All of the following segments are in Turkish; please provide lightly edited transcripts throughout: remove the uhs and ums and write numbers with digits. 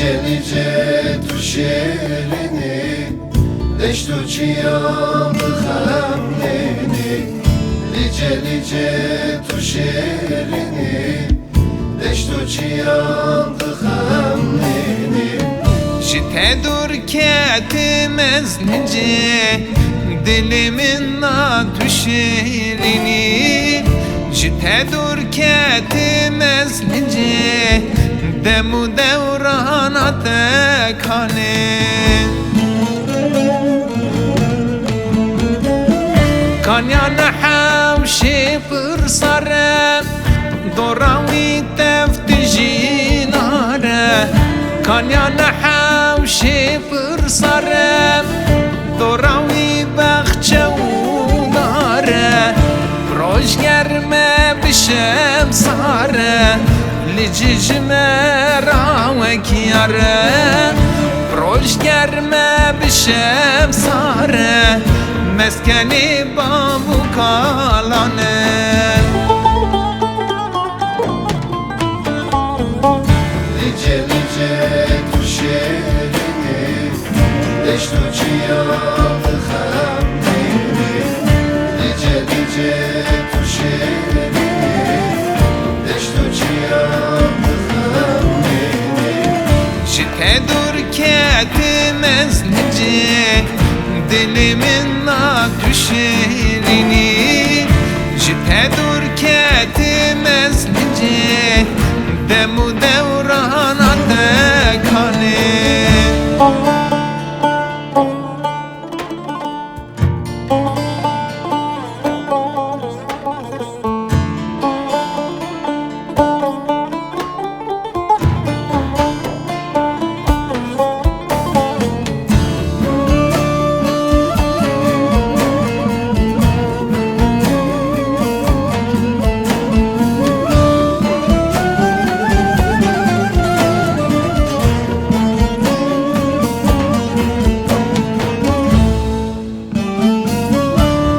Lice lice tu şerini Deştu çiyandı hamleni Lice lice tu şerini Deştu çiyandı hamleni Jite dur ketmez nice Dilimin natü şirini Jite dur ketmez nice Demu devrana tekane Kanyana havşi pırsare Doravi teftijinare Kanyana havşi pırsare Doravi bahçe udare Roj germe bişem sare Licicime ravek yare Roj germe bişem sare Meskeni babu kalane Lice lice tu şerini Deştu çiyandı hamleni Lice lice tu şerini Deştu çiyandı hamleni Jite dur ketmez nice Dilimin natü şirini Jite dur ketmez nice Demu devrana tekane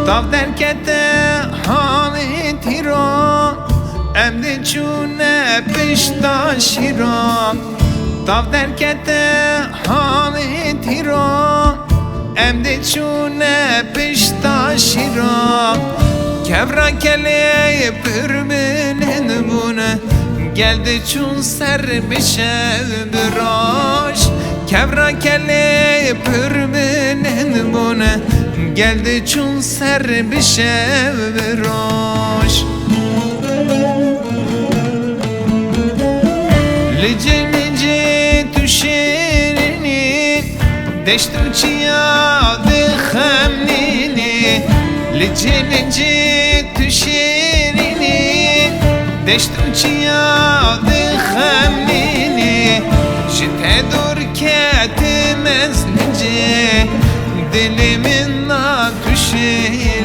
Tav derkete havi tiro Emdi çune pişta şiro Tav derkete havi tiro Emdi çune pişta şiro Kevra kele pürbinin bune Geldi çun ser bişev biroş Kevra kele pürbinin bune Geldi çun ser bişev biroş Lice lice tu şirini Deştu çiyadı hamlini Lice lice tu şirini Deştu çiyadı hamlini Jite dur ketmez nice Dilimin natü şirini